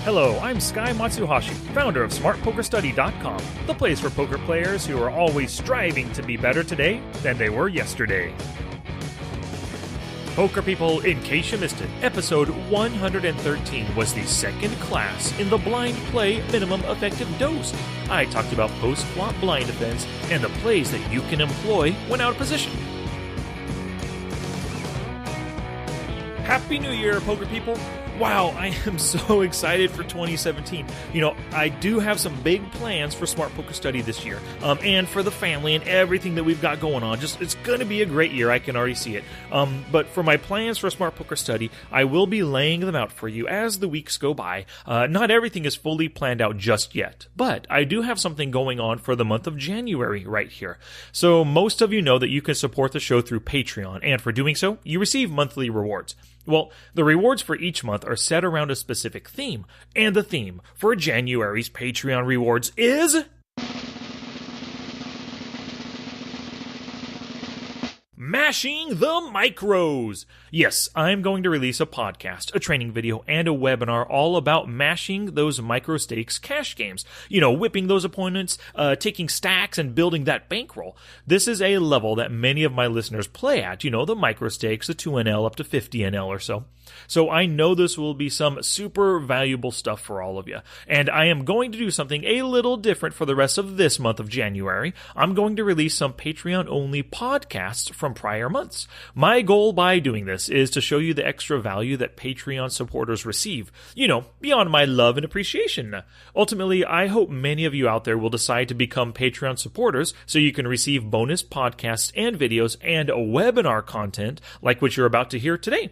Hello, I'm Sky Matsuhashi, founder of SmartPokerStudy.com, the place for poker players who are always striving to be better today than they were yesterday. Poker people, in case you missed it, episode 113 was the second class in the blind play minimum effective dose. I talked about post-flop blind events and the plays that you can employ when out of position. Happy New Year, poker people! Wow, I am so excited for 2017. You know, I do have some big plans for Smart Poker Study this year, and for the family and everything that we've got going on. It's going to be a great year, I can already see it. But for my plans for Smart Poker Study, I will be laying them out for you as the weeks go by. Not everything is fully planned out just yet, but I do have something going on for the month of January right here. So most of you know that you can support the show through Patreon, and for doing so, you receive monthly rewards. Well, the rewards for each month are set around a specific theme, and the theme for January's Patreon rewards is... Mashing the Micros! Yes, I'm going to release a podcast, a training video, and a webinar all about mashing those micro stakes cash games. You know, whipping those opponents, taking stacks, and building that bankroll. This is a level that many of my listeners play at, you know, the micro stakes, the 2NL up to 50NL or so. So I know this will be some super valuable stuff for all of you. And I am going to do something a little different for the rest of this month of January. I'm going to release some Patreon-only podcasts from prior months. My goal by doing this is to show you the extra value that Patreon supporters receive, you know, beyond my love and appreciation. Ultimately, I hope many of you out there will decide to become Patreon supporters so you can receive bonus podcasts and videos and webinar content like what you're about to hear today.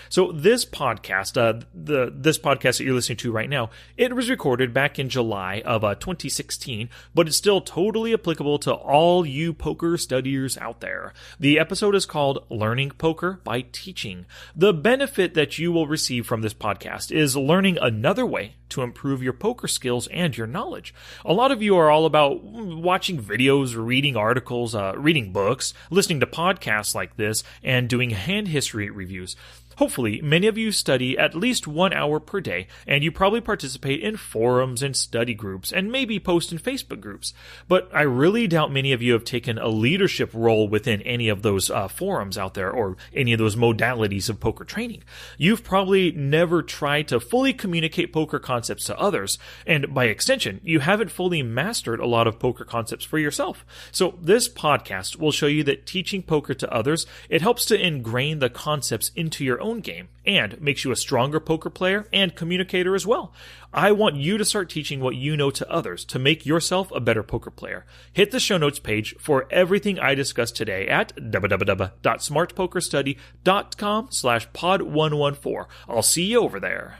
So this podcast, this podcast that you're listening to right now, it was recorded back in July of 2016, but it's still totally applicable to all you poker studiers out there. The episode is called Learning Poker by Teaching. The benefit that you will receive from this podcast is learning another way to improve your poker skills and your knowledge. A lot of you are all about watching videos, reading articles, reading books, listening to podcasts like this, and doing hand history reviews. Hopefully, many of you study at least 1 hour per day, and you probably participate in forums and study groups, and maybe post in Facebook groups. But I really doubt many of you have taken a leadership role within any of those forums out there, or any of those modalities of poker training. You've probably never tried to fully communicate poker concepts to others, and by extension, you haven't fully mastered a lot of poker concepts for yourself. So this podcast will show you that teaching poker to others, it helps to ingrain the concepts into your own game and makes you a stronger poker player and communicator as well. I want you to start teaching what you know to others to make yourself a better poker player. Hit the show notes page for everything I discussed today at www.smartpokerstudy.com/pod114. I'll see you over there.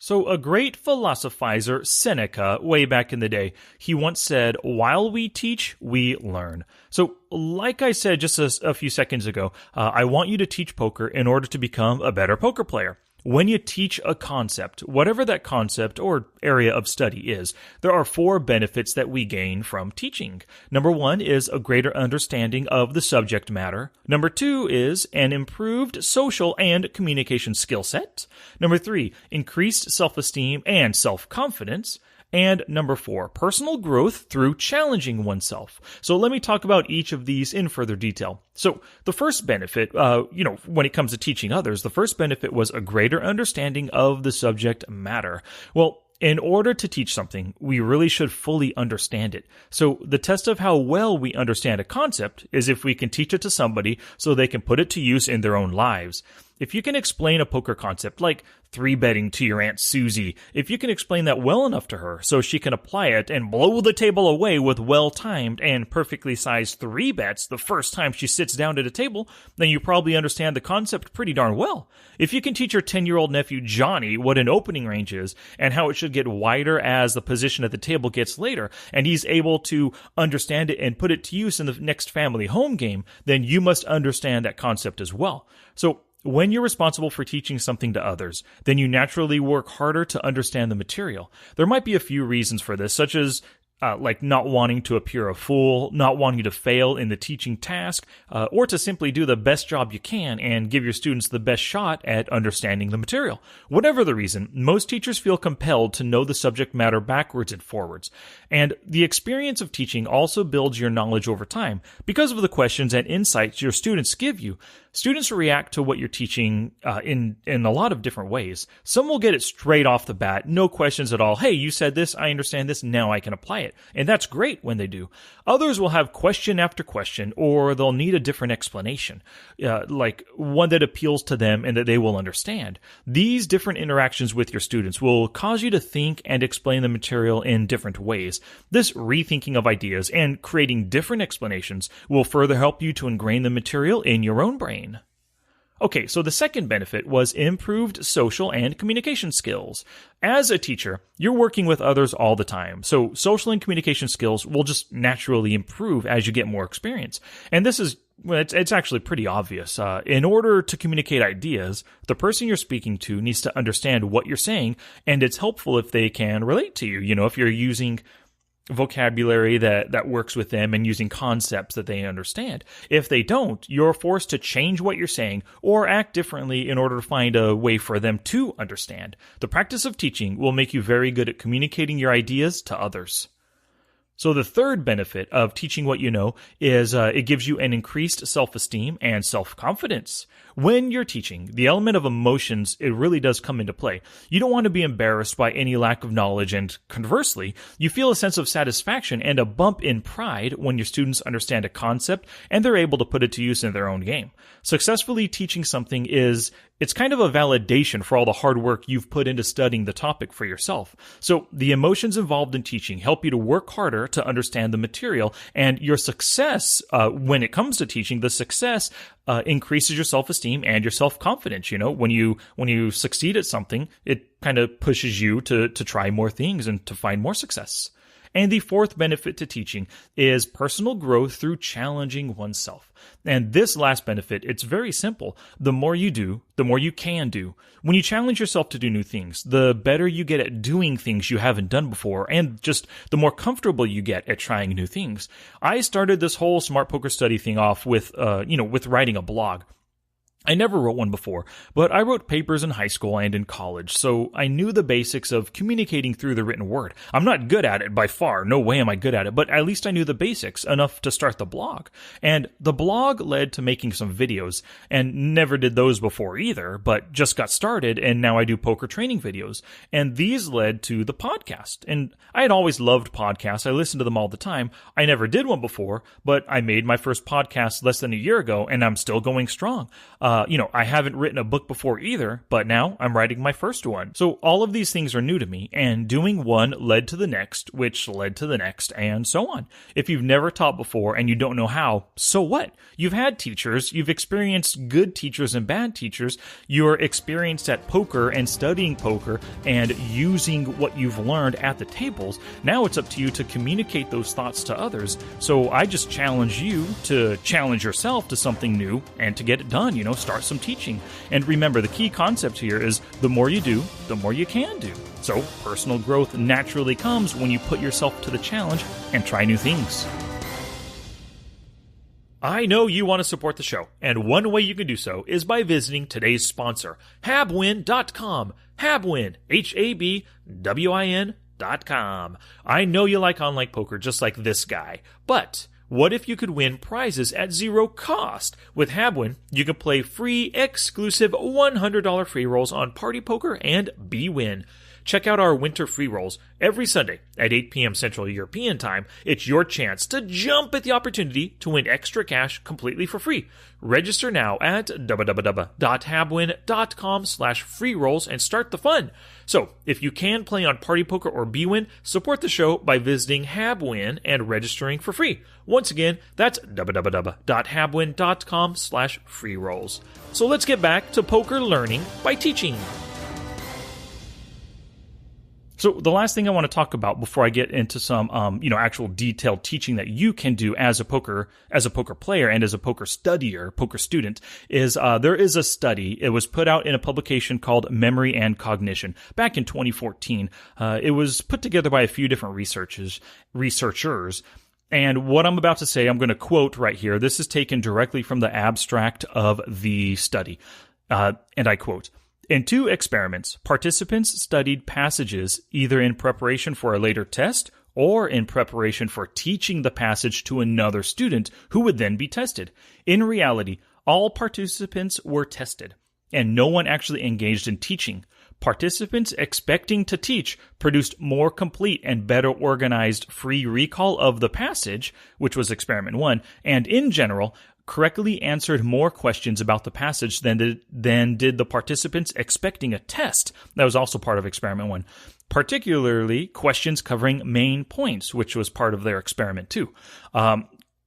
So a great philosophizer, Seneca, way back in the day, he once said, while we teach, we learn. So like I said just a few seconds ago, I want you to teach poker in order to become a better poker player. When you teach a concept, whatever that concept or area of study is, there are 4 benefits that we gain from teaching. Number 1 is a greater understanding of the subject matter. Number 2 is an improved social and communication skill set. Number 3, increased self-esteem and self-confidence. And number 4, personal growth through challenging oneself. So let me talk about each of these in further detail. So the first benefit, when it comes to teaching others, the first benefit was a greater understanding of the subject matter. Well, in order to teach something, we really should fully understand it. So the test of how well we understand a concept is if we can teach it to somebody so they can put it to use in their own lives. If you can explain a poker concept like 3-betting to your Aunt Susie, if you can explain that well enough to her so she can apply it and blow the table away with well-timed and perfectly sized 3-bets the first time she sits down at a table, then you probably understand the concept pretty darn well. If you can teach your 10-year-old nephew Johnny what an opening range is and how it should get wider as the position at the table gets later, and he's able to understand it and put it to use in the next family home game, then you must understand that concept as well. So when you're responsible for teaching something to others, then you naturally work harder to understand the material. There might be a few reasons for this, such as like not wanting to appear a fool, not wanting to fail in the teaching task, or to simply do the best job you can and give your students the best shot at understanding the material. Whatever the reason, most teachers feel compelled to know the subject matter backwards and forwards. And the experience of teaching also builds your knowledge over time because of the questions and insights your students give you. Students react to what you're teaching in a lot of different ways. Some will get it straight off the bat, no questions at all. Hey, you said this, I understand this, now I can apply it. And that's great when they do. Others will have question after question, or they'll need a different explanation, like one that appeals to them and that they will understand. These different interactions with your students will cause you to think and explain the material in different ways. This rethinking of ideas and creating different explanations will further help you to ingrain the material in your own brain. Okay, so the second benefit was improved social and communication skills. As a teacher, you're working with others all the time, so social and communication skills will just naturally improve as you get more experience. And this is, well, it's actually pretty obvious. In order to communicate ideas, the person you're speaking to needs to understand what you're saying, and it's helpful if they can relate to you. You know, if you're using vocabulary that works with them and using concepts that they understand. If they don't, you're forced to change what you're saying or act differently in order to find a way for them to understand. The practice of teaching will make you very good at communicating your ideas to others. So the third benefit of teaching what you know is it gives you an increased self-esteem and self-confidence. When you're teaching, the element of emotions, it really does come into play. You don't want to be embarrassed by any lack of knowledge, and conversely, you feel a sense of satisfaction and a bump in pride when your students understand a concept and they're able to put it to use in their own game. Successfully teaching something it's kind of a validation for all the hard work you've put into studying the topic for yourself. So the emotions involved in teaching help you to work harder to understand the material, and your success, when it comes to teaching, the success increases your self-esteem and your self-confidence. You know, when you succeed at something, it kind of pushes you to try more things and to find more success. And the fourth benefit to teaching is personal growth through challenging oneself. And this last benefit, it's very simple. The more you do, the more you can do. When you challenge yourself to do new things, the better you get at doing things you haven't done before, and just the more comfortable you get at trying new things. I started this whole Smart Poker Study thing off with writing a blog. I never wrote one before, but I wrote papers in high school and in college, so I knew the basics of communicating through the written word. I'm not good at it by far, no way am I good at it, but at least I knew the basics enough to start the blog. And the blog led to making some videos, and never did those before either, but just got started, and now I do poker training videos. And these led to the podcast. And I had always loved podcasts, I listened to them all the time. I never did one before, but I made my first podcast less than a year ago, and I'm still going strong. I haven't written a book before either, but now I'm writing my first one. So all of these things are new to me, and doing one led to the next, which led to the next, and so on. If you've never taught before and you don't know how, so what? You've had teachers, you've experienced good teachers and bad teachers, you're experienced at poker and studying poker and using what you've learned at the tables. Now it's up to you to communicate those thoughts to others. So I just challenge you to challenge yourself to something new and to get it done, start some teaching. And remember, the key concept here is the more you do, the more you can do. So personal growth naturally comes when you put yourself to the challenge and try new things. I know you want to support the show, and one way you can do so is by visiting today's sponsor, Habwin.com. Habwin, Habwin.com. I know you like online poker just like this guy, but what if you could win prizes at zero cost? With Habwin, you can play free, exclusive $100 free rolls on Party Poker and BWin. Check out our winter free rolls every Sunday at 8 p.m. Central European Time. It's your chance to jump at the opportunity to win extra cash completely for free. Register now at www.habwin.com/free rolls and start the fun. So, if you can play on Party Poker or BWin, support the show by visiting Habwin and registering for free. Once again, that's www.habwin.com/free rolls. So let's get back to poker learning by teaching. So the last thing I want to talk about before I get into some, actual detailed teaching that you can do as a poker player and as a poker studier, poker student, is there is a study. It was put out in a publication called Memory and Cognition back in 2014. It was put together by a few different researchers. And what I'm about to say, I'm going to quote right here. This is taken directly from the abstract of the study. And I quote, "In 2 experiments, participants studied passages either in preparation for a later test or in preparation for teaching the passage to another student who would then be tested. In reality, all participants were tested, and no one actually engaged in teaching. Participants expecting to teach produced more complete and better organized free recall of the passage," which was experiment 1, "and in general, correctly answered more questions about the passage than did the participants expecting a test." That was also part of experiment 1. Particularly questions covering main points, which was part of their experiment 2.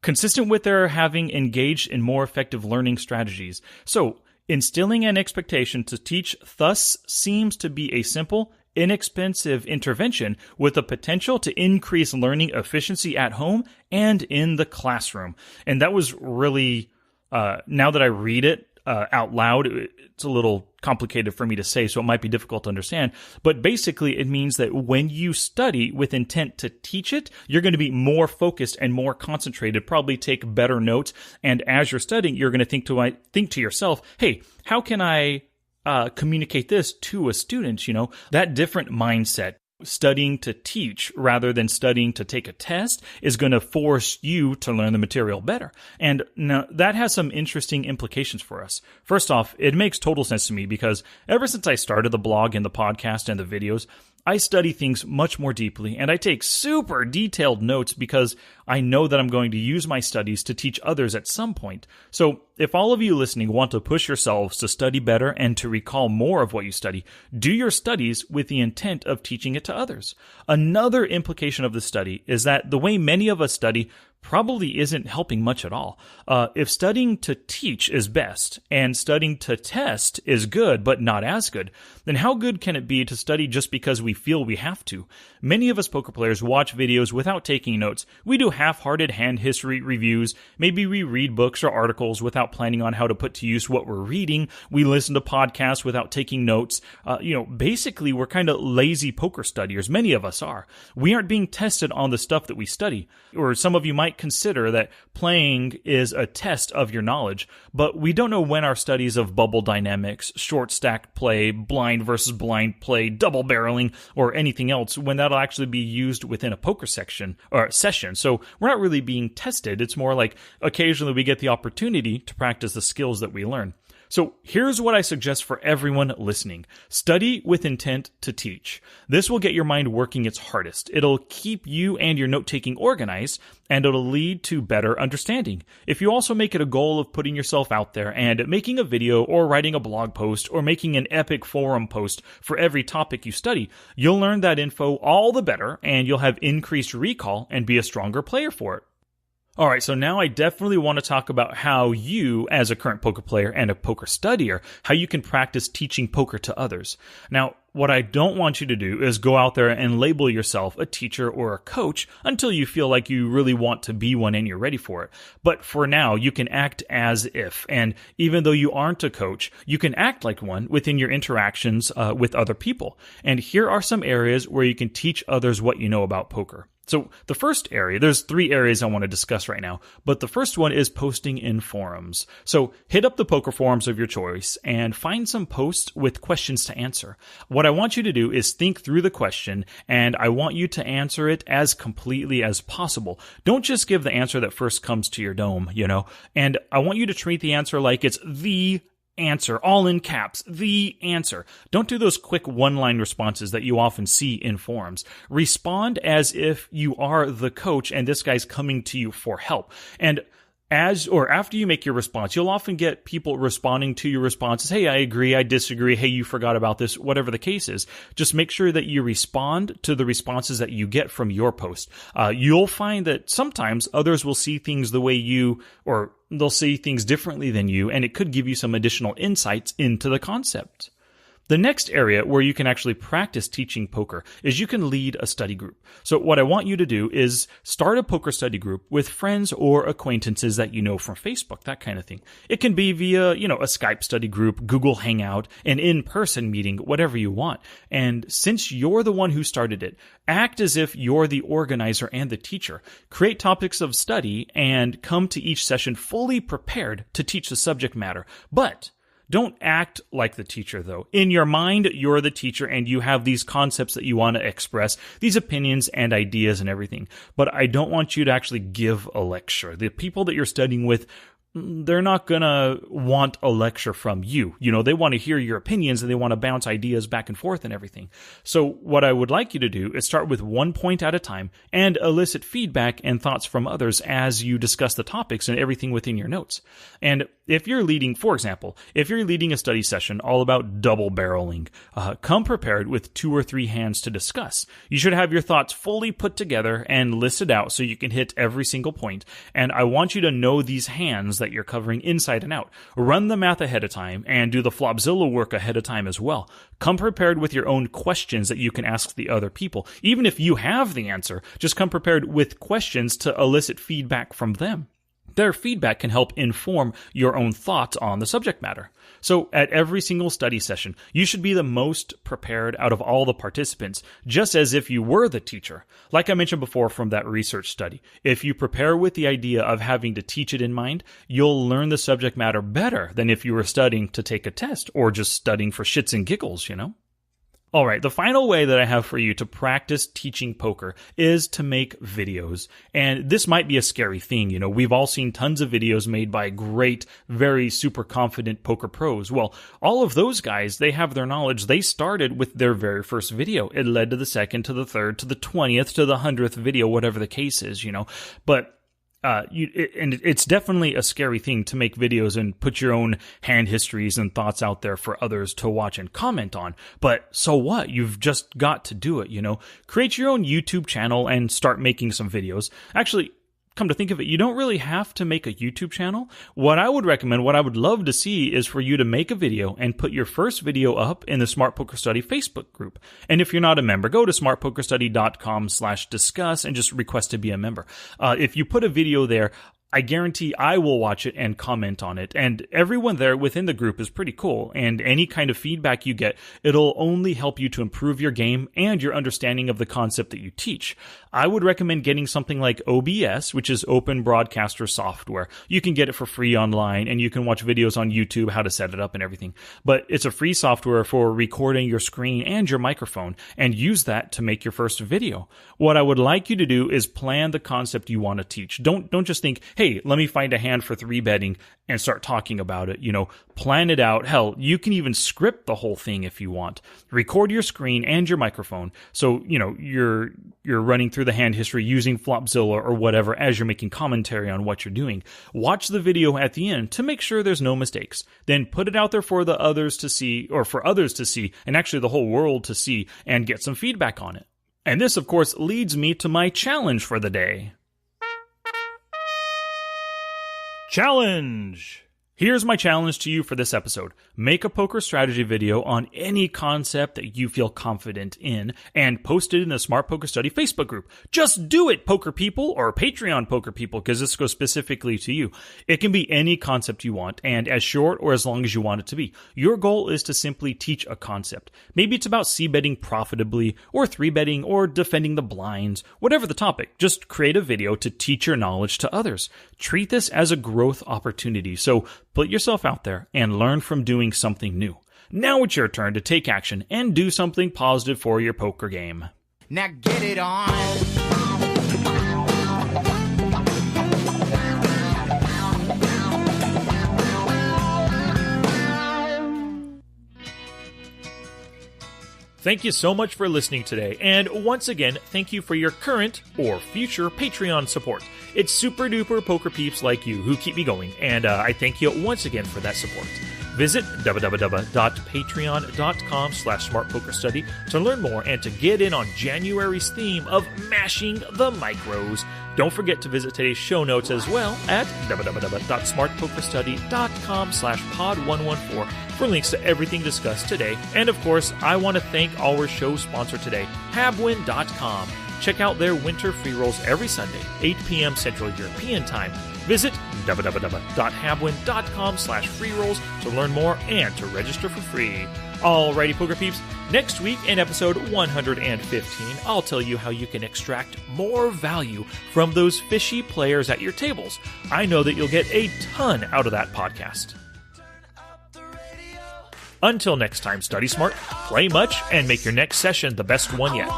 Consistent with their having engaged in more effective learning strategies. So, instilling an expectation to teach thus seems to be a simple, inexpensive intervention with the potential to increase learning efficiency at home and in the classroom. And that was really, now that I read it out loud, it's a little complicated for me to say, so it might be difficult to understand. But basically, it means that when you study with intent to teach it, you're going to be more focused and more concentrated, probably take better notes. And as you're studying, you're going to think to yourself, hey, how can I communicate this to a student? That different mindset, studying to teach rather than studying to take a test, is going to force you to learn the material better. And now that has some interesting implications for us. First off, it makes total sense to me because ever since I started the blog and the podcast and the videos, I study things much more deeply, and I take super detailed notes because I know that I'm going to use my studies to teach others at some point. So if all of you listening want to push yourselves to study better and to recall more of what you study, do your studies with the intent of teaching it to others. Another implication of the study is that the way many of us study probably isn't helping much at all. If studying to teach is best and studying to test is good but not as good, then how good can it be to study just because we feel we have to? Many of us poker players watch videos without taking notes. We do half-hearted hand history reviews. Maybe we read books or articles without planning on how to put to use what we're reading. We listen to podcasts without taking notes. Basically, we're kind of lazy poker studiers. Many of us are. We aren't being tested on the stuff that we study. Or some of you might consider that playing is a test of your knowledge, but we don't know when our studies of bubble dynamics, short stack play, blind versus blind play, double barreling, or anything else, when that'll actually be used within a poker session. So we're not really being tested. It's more like occasionally we get the opportunity to practice the skills that we learn. So here's what I suggest for everyone listening. Study with intent to teach. This will get your mind working its hardest. It'll keep you and your note-taking organized, and it'll lead to better understanding. If you also make it a goal of putting yourself out there and making a video or writing a blog post or making an epic forum post for every topic you study, you'll learn that info all the better, and you'll have increased recall and be a stronger player for it. All right, so now I definitely want to talk about how you, as a current poker player and a poker studier, how you can practice teaching poker to others. Now, what I don't want you to do is go out there and label yourself a teacher or a coach until you feel like you really want to be one and you're ready for it. But for now, you can act as if. And even though you aren't a coach, you can act like one within your interactions with other people. And here are some areas where you can teach others what you know about poker. So the first area, there's 3 areas I want to discuss right now, but the first one is posting in forums. So hit up the poker forums of your choice and find some posts with questions to answer. What I want you to do is think through the question, and I want you to answer it as completely as possible. Don't just give the answer that first comes to your dome, and I want you to treat the answer like it's the answer, all in caps, the answer. Don't do those quick one-line responses that you often see in forums. Respond as if you are the coach and this guy's coming to you for help. And after you make your response, you'll often get people responding to your responses. Hey, I agree, I disagree. Hey, you forgot about this, whatever the case is. Just make sure that you respond to the responses that you get from your post. You'll find that sometimes others will see things the way you, or they'll see things differently than you, and it could give you some additional insights into the concept. The next area where you can actually practice teaching poker is you can lead a study group. So what I want you to do is start a poker study group with friends or acquaintances that you know from Facebook, that kind of thing. It can be via, a Skype study group, Google Hangout, an in-person meeting, whatever you want. And since you're the one who started it, act as if you're the organizer and the teacher. Create topics of study and come to each session fully prepared to teach the subject matter. But don't act like the teacher, though. In your mind, you're the teacher and you have these concepts that you want to express, these opinions and ideas and everything. But I don't want you to actually give a lecture. The people that you're studying with, they're not gonna want a lecture from you. They want to hear your opinions and they want to bounce ideas back and forth and everything. So what I would like you to do is start with one point at a time and elicit feedback and thoughts from others as you discuss the topics and everything within your notes. And if you're leading, for example, a study session all about double barreling, come prepared with 2 or 3 hands to discuss. You should have your thoughts fully put together and listed out so you can hit every single point. And I want you to know these hands that you're covering inside and out. Run the math ahead of time and do the Flopzilla work ahead of time as well. Come prepared with your own questions that you can ask the other people. Even if you have the answer, just come prepared with questions to elicit feedback from them. Their feedback can help inform your own thoughts on the subject matter. So at every single study session, you should be the most prepared out of all the participants, just as if you were the teacher. Like I mentioned before from that research study, if you prepare with the idea of having to teach it in mind, you'll learn the subject matter better than if you were studying to take a test or just studying for shits and giggles, All right, the final way that I have for you to practice teaching poker is to make videos. And this might be a scary thing, we've all seen tons of videos made by great, very super confident poker pros. Well, all of those guys, they have their knowledge. They started with their very first video. It led to the second, to the third, to the 20th, to the 100th video, whatever the case is, But and it's definitely a scary thing to make videos and put your own hand histories and thoughts out there for others to watch and comment on. But so what? You've just got to do it, Create your own YouTube channel and start making some videos. Actually, come to think of it, you don't really have to make a YouTube channel. What I would recommend, what I would love to see is for you to make a video and put your first video up in the Smart Poker Study Facebook group. And if you're not a member, go to smartpokerstudy.com/discuss and just request to be a member. If you put a video there, I guarantee I will watch it and comment on it. And everyone there within the group is pretty cool. And any kind of feedback you get, it'll only help you to improve your game and your understanding of the concept that you teach. I would recommend getting something like OBS, which is Open Broadcaster Software. You can get it for free online and you can watch videos on YouTube, how to set it up and everything. But it's a free software for recording your screen and your microphone and use that to make your first video. What I would like you to do is plan the concept you want to teach. Don't just think, hey, let me find a hand for 3-betting and start talking about it. Plan it out. Hell, you can even script the whole thing if you want. Record your screen and your microphone. So, you're running through the hand history using Flopzilla or whatever as you're making commentary on what you're doing. Watch the video at the end to make sure there's no mistakes. Then put it out there for the others to see, or for others to see, and actually the whole world to see and get some feedback on it. And this, of course, leads me to my challenge for the day. Challenge! Here's my challenge to you for this episode. Make a poker strategy video on any concept that you feel confident in and post it in the Smart Poker Study Facebook group. Just do it, poker people, or Patreon poker people, because this goes specifically to you. It can be any concept you want and as short or as long as you want it to be. Your goal is to simply teach a concept. Maybe it's about c-betting profitably or 3-betting or defending the blinds, whatever the topic. Just create a video to teach your knowledge to others. Treat this as a growth opportunity. So put yourself out there and learn from doing something new. Now it's your turn to take action and do something positive for your poker game. Now get it on. Thank you so much for listening today, and once again, thank you for your current or future Patreon support. It's super duper poker peeps like you who keep me going, and I thank you once again for that support. Visit www.patreon.com/smartpokerstudy to learn more and to get in on January's theme of mashing the micros. Don't forget to visit today's show notes as well at www.smartpokerstudy.com/pod114 for links to everything discussed today. And of course, I want to thank our show sponsor today, habwin.com. Check out their winter free rolls every Sunday, 8 p.m. Central European Time. Visit www.habwin.com/free-rolls to learn more and to register for free. Alrighty, Poker Peeps, next week in episode 115, I'll tell you how you can extract more value from those fishy players at your tables. I know that you'll get a ton out of that podcast. Until next time, study smart, play much, and make your next session the best one yet.